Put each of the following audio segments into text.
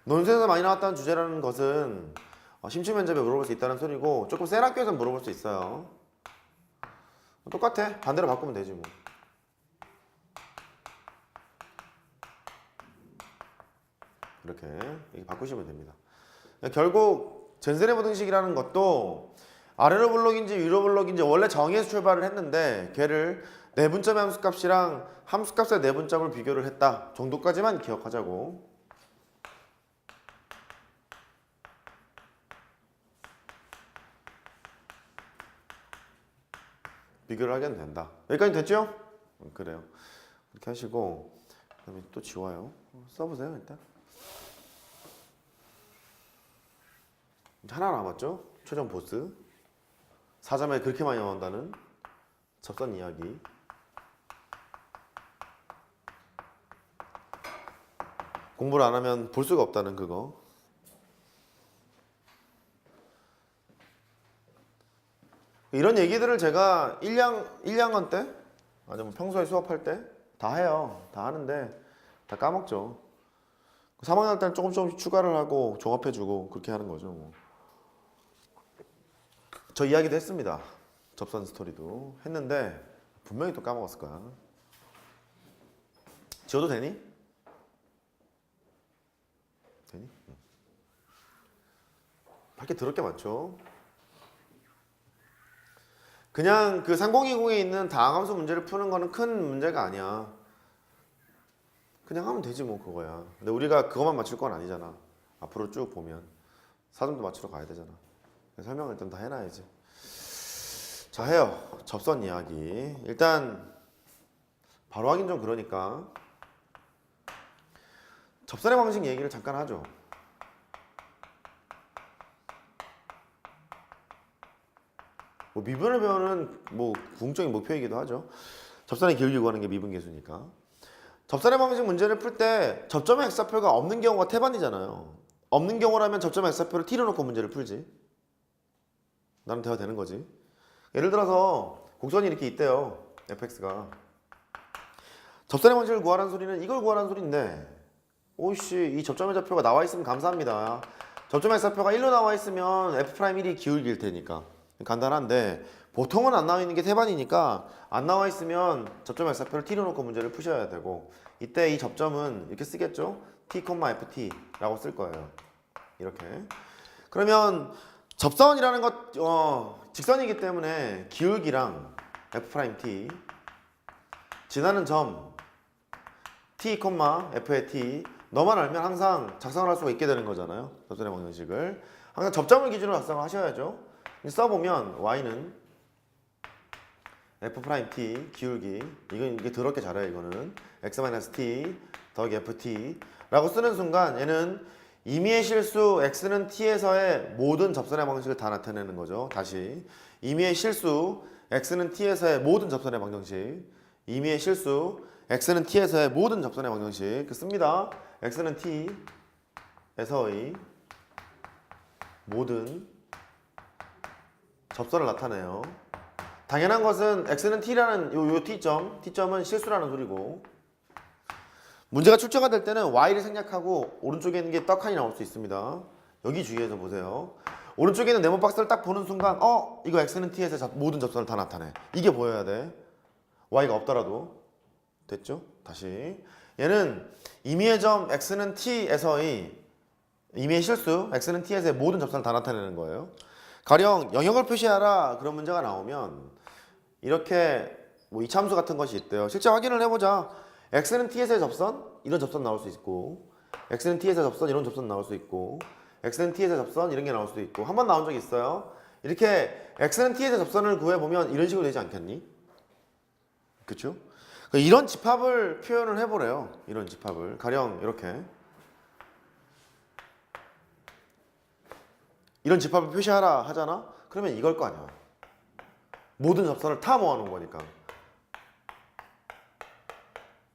논술에서 많이 나왔다는 주제라는 것은 심층 면접에 물어볼 수 있다는 소리고 조금 센 학교에서 물어볼 수 있어요. 똑같아. 반대로 바꾸면 되지 뭐. 이렇게 바꾸시면 됩니다. 결국 젠스레버 등식이라는 것도 아래로 블록인지 위로 블록인지 원래 정의에서 출발을 했는데 걔를 내분점의 함수값이랑 함수값의 내분점을 비교를 했다 정도까지만 기억하자고. 비교를 하게 된다. 여기까지 됐죠? 그래요. 이렇게 하시고 그다음에 또 지워요. 써보세요 일단. 하나 남았죠? 최종 보스. 4점에 그렇게 많이 나온다는 접선 이야기. 공부를 안 하면 볼 수가 없다는 그거. 이런 얘기들을 제가 1학년 때 아니면 평소에 수업할 때 다 해요. 다 하는데 다 까먹죠. 3학년 때는 조금씩 추가를 하고 종합해주고 그렇게 하는 거죠. 뭐. 저 이야기도 했습니다. 접선 스토리도 했는데 분명히 또 까먹었을 거야. 지워도 되니? 되니? 밖에 더럽게 많죠. 그냥 그 3020에 있는 다항함수 문제를 푸는 거는 큰 문제가 아니야. 그냥 하면 되지 뭐 그거야. 근데 우리가 그것만 맞출 건 아니잖아. 앞으로 쭉 보면 사점도 맞추러 가야 되잖아. 설명을 일단 다 해놔야지. 자, 해요. 접선 이야기. 일단 바로 하긴 좀 그러니까 접선의 방식 얘기를 잠깐 하죠. 뭐 미분을 배우는 뭐 궁극적인 목표이기도 하죠. 접선의 기울기 구하는 게 미분 계수니까. 접선의 방식 문제를 풀 때 접점의 x좌표가 없는 경우가 태반이잖아요. 없는 경우라면 접점의 x좌표를 t로 놓고 문제를 풀지. 나는 대화 되는 거지. 예를 들어서 곡선이 이렇게 있대요. fx가. 접선의 방식을 구하라는 소리는 이걸 구하라는 소리인데 오이씨 이 접점의 좌표가 나와 있으면 감사합니다. 접점의 x좌표가 1로 나와 있으면 f'1이 기울기일 테니까 간단한데 보통은 안 나와 있는 게 태반이니까 안 나와 있으면 접점의 x좌표를 t로 놓고 문제를 푸셔야 되고 이때 이 접점은 이렇게 쓰겠죠? t, ft라고 쓸 거예요. 이렇게. 그러면 접선이라는 것 직선이기 때문에 기울기랑 f'(t) 지나는 점 t, f의 t 너만 알면 항상 작성을 할 수가 있게 되는 거잖아요. 접선의 방정식을 항상 접점을 기준으로 작성을 하셔야죠. 써보면 y는 f'(t) 기울기 이게 더럽게 잘해요. 이거는 x-t 더하기 ft 라고 쓰는 순간 얘는 임의의 실수 x는 t에서의 모든 접선의 방정식을 다 나타내는 거죠. 다시 임의의 실수 x는 t에서의 모든 접선의 방정식 임의의 실수 x는 t에서의 모든 접선의 방정식 씁니다. x는 t에서의 모든 접선을 나타내요. 당연한 것은 x는 t라는 요 t점은 실수라는 소리고 문제가 출제가 될 때는 y를 생략하고 오른쪽에 있는 게 떡하니 나올 수 있습니다. 여기 주의해서 보세요. 오른쪽에 있는 네모 박스를 딱 보는 순간 이거 x는 t에서 모든 접선을 다 나타내. 이게 보여야 돼. y가 없더라도. 됐죠? 다시 얘는 임의의 점 x는 t에서의 임의의 실수 x는 t에서의 모든 접선을 다 나타내는 거예요. 가령 영역을 표시하라 그런 문제가 나오면 이렇게 뭐 이차함수 같은 것이 있대요. 실제 확인을 해보자. x는 t에서의 접선 이런 접선 나올 수 있고 x는 t에서의 접선 이런 접선 나올 수 있고 x는 t에서의 접선 이런 게 나올 수도 있고 한 번 나온 적이 있어요. 이렇게 x는 t에서의 접선을 구해보면 이런 식으로 되지 않겠니? 그쵸? 이런 집합을 표현을 해보래요. 이런 집합을 가령 이렇게 이런 집합을 표시하라 하잖아? 그러면 이걸 거 아니야. 모든 접선을 다 모아놓은 거니까.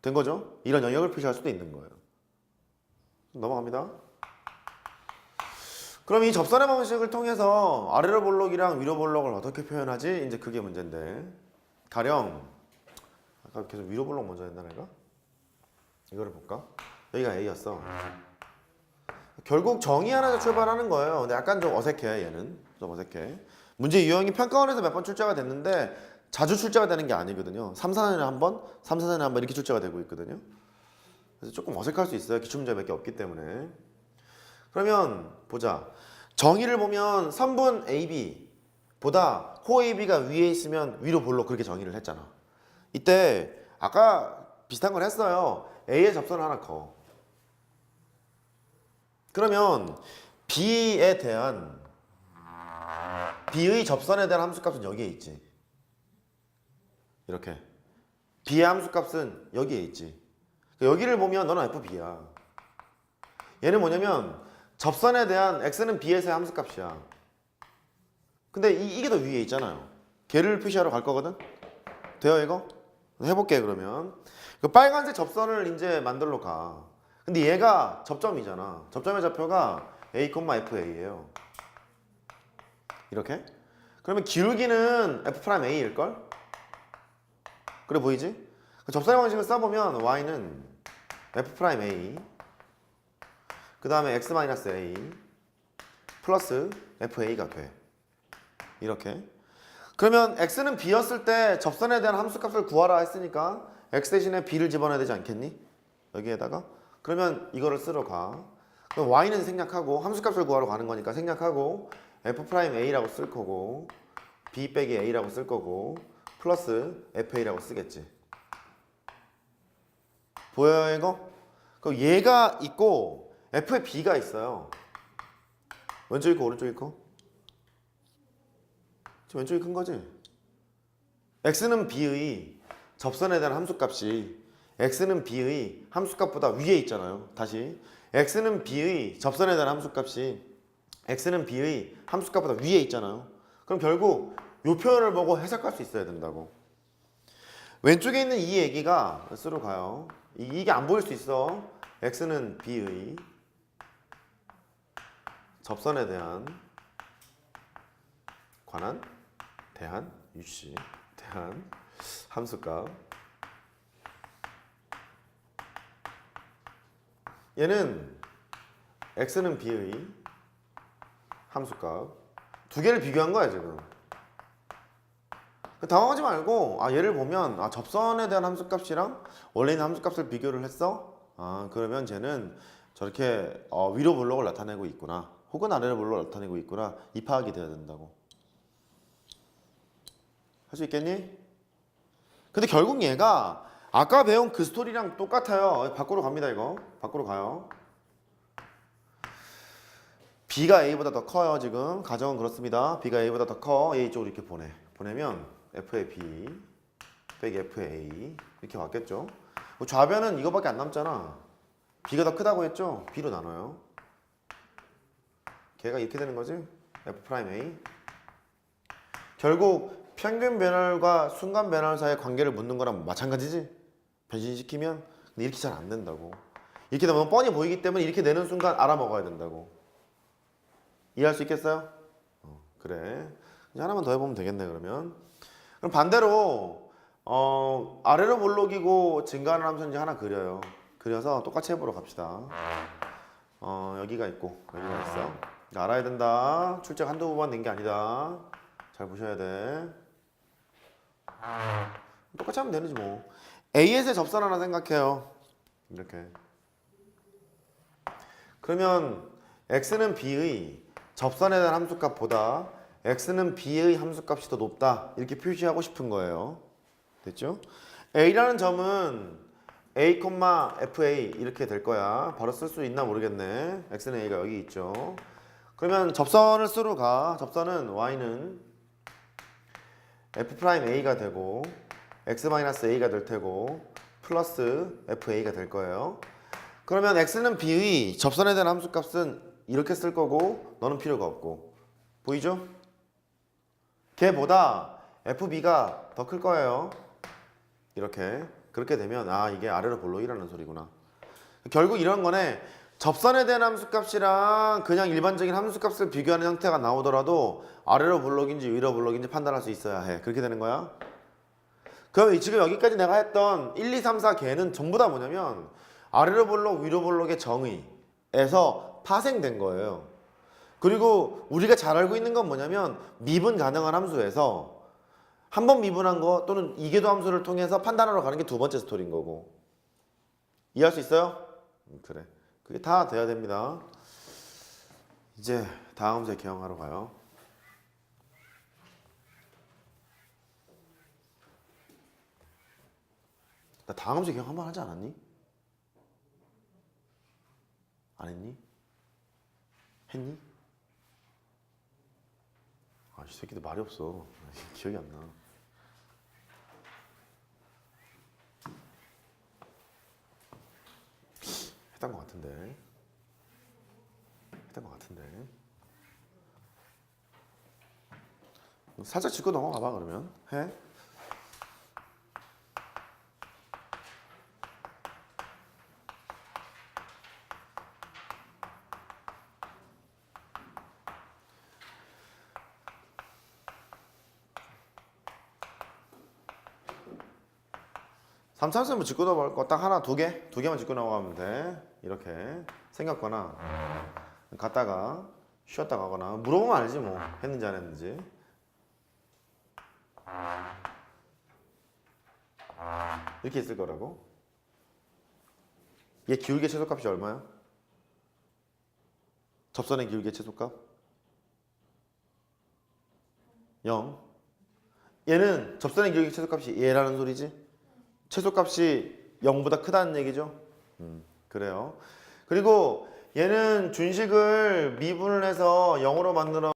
된 거죠? 이런 영역을 표시할 수도 있는 거예요. 넘어갑니다. 그럼 이 접선의 방식을 통해서 아래로 볼록이랑 위로 볼록을 어떻게 표현하지? 이제 그게 문제인데 가령 아까 계속 위로 볼록 먼저 했나 내가? 이거를 볼까? 여기가 A였어. 결국 정의 하나에서 출발하는 거예요. 근데 약간 좀 어색해 얘는. 좀 어색해. 문제 유형이 평가원에서 몇 번 출제가 됐는데 자주 출제가 되는 게 아니거든요. 3, 4년에 한 번, 3, 4년에 한 번 이렇게 출제가 되고 있거든요. 그래서 조금 어색할 수 있어요. 기출문제 몇 개 없기 때문에. 그러면 보자. 정의를 보면 선분 AB보다 호 AB가 위에 있으면 위로 볼록 그렇게 정의를 했잖아. 이때 아까 비슷한 걸 했어요. A의 접선을 하나 커. 그러면 B에 대한 B의 접선에 대한 함수값은 여기에 있지. 이렇게 B의 함수값은 여기에 있지. 여기를 보면 너는 FB야. 얘는 뭐냐면 접선에 대한 X는 B에서의 함수값이야. 근데 이게 더 위에 있잖아요. 걔를 표시하러 갈 거거든? 돼요 이거? 해볼게 그러면. 그 빨간색 접선을 이제 만들러 가. 근데 얘가 접점이잖아. 접점의 좌표가 A, FA예요. 이렇게. 그러면 기울기는 F'A일걸? 그래 보이지? 그 접선의 방식을 써보면 Y는 F'A 그 다음에 X-A 플러스 FA가 돼. 이렇게. 그러면 X는 B였을 때 접선에 대한 함수값을 구하라 했으니까 X 대신에 B를 집어넣어야 되지 않겠니? 여기에다가. 그러면 이거를 쓰러 가. 그럼 Y는 생략하고 함수값을 구하러 가는 거니까 생략하고 F'A라고 쓸 거고 B 빼기 A라고 쓸 거고 플러스 FA라고 쓰겠지. 보여요 이거? 그럼 얘가 있고 F에 B가 있어요. 왼쪽이 있고 오른쪽이 있고. 지금 왼쪽이 큰 거지? X는 B의 접선에 대한 함수값이 X는 B의 함수값보다 위에 있잖아요. 다시 X는 B의 접선에 대한 함수값이 X는 B의 함수값보다 위에 있잖아요. 그럼 결국 이 표현을 보고 해석할 수 있어야 된다고. 왼쪽에 있는 이 얘기가 쓰러 가요. 이게 안 보일 수 있어. X는 B의 접선에 대한 UC 대한 함수값. 얘는 X는 B의 함수값. 두 개를 비교한 거야 지금. 당황하지 말고 얘를 보면 접선에 대한 함수값이랑 원래 있는 함수값을 비교를 했어? 그러면 쟤는 저렇게 위로 볼록을 나타내고 있구나 혹은 아래로 볼록을 나타내고 있구나 이 파악이 돼야 된다고. 할 수 있겠니? 근데 결국 얘가 아까 배운 그 스토리랑 똑같아요. 밖으로 갑니다 이거. 밖으로 가요. B가 A보다 더 커요 지금. 가정은 그렇습니다. B가 A보다 더 커. A 쪽으로 이렇게 보내면 F의 B 빼기 FA 이렇게 왔겠죠. 좌변은 이거밖에 안 남잖아. B가 더 크다고 했죠? B로 나눠요. 걔가 이렇게 되는 거지? F'A. 결국 평균 배널과 순간 배널 사이의 관계를 묻는 거랑 마찬가지지? 변신시키면. 근데 이렇게 잘 안 된다고. 이렇게 되면 뻔히 보이기 때문에 이렇게 되는 순간 알아먹어야 된다고. 이해할 수 있겠어요? 그래. 이제 하나만 더 해보면 되겠네 그러면. 그럼 반대로 아래로 볼록이고 증가하는 함수 이제 하나 그려요. 그려서 똑같이 해보러 갑시다. 여기가 있고 여기가 있어. 알아야 된다. 출제 한두 번 낸 게 아니다. 잘 보셔야 돼. 똑같이 하면 되는지 뭐. AS의 접선 하나 생각해요. 이렇게. 그러면 X는 B의 접선에 대한 함수값보다 X는 B의 함수값이 더 높다. 이렇게 표시하고 싶은 거예요. 됐죠? A라는 점은 A, FA 이렇게 될 거야. 바로 쓸 수 있나 모르겠네. X는 A가 여기 있죠. 그러면 접선을 쓰러 가. 접선은 Y는 F'A가 되고 X-A가 될 테고 플러스 FA가 될 거예요. 그러면 X는 B의 접선에 대한 함수값은 이렇게 쓸 거고 너는 필요가 없고. 보이죠? 걔보다 FB가 더 클 거예요. 이렇게. 그렇게 되면 이게 아래로 볼록이라는 소리구나. 결국 이런 거네. 접선에 대한 함수값이랑 그냥 일반적인 함수값을 비교하는 형태가 나오더라도 아래로 볼록인지 위로 볼록인지 판단할 수 있어야 해. 그렇게 되는 거야. 그럼 지금 여기까지 내가 했던 1, 2, 3, 4 개는 전부 다 뭐냐면 아래로 볼록 위로 볼록의 정의에서 파생된 거예요. 그리고 우리가 잘 알고 있는 건 뭐냐면 미분 가능한 함수에서 한 번 미분한 거 또는 이계도 함수를 통해서 판단하러 가는 게 두 번째 스토리인 거고. 이해할 수 있어요? 그래. 그게 다 돼야 됩니다. 이제 다음 문제 개형하러 가요. 나 다음 문제 개형 한번 하지 않았니? 안 했니? 했니? 아, 이 새끼들 말이 없어. 기억이 안 나. 했던 것 같은데. 했던 것 같은데. 살짝 짚고 넘어가봐 그러면. 해? 삼차수는 뭐 짚고 넘어갈 거 딱 하나 두 개만 짚고 넘어가면 돼. 이렇게 생겼거나 갔다가 쉬었다 가거나 물어보면 알지 뭐 했는지 안 했는지. 이렇게 있을 거라고. 얘 기울기 최소값이 얼마야? 접선의 기울기 최소값? 0. 얘는 접선의 기울기 최소값이 얘라는 소리지? 최소값이 0보다 크다는 얘기죠? 그래요. 그리고 얘는 준식을 미분을 해서 0으로 만들어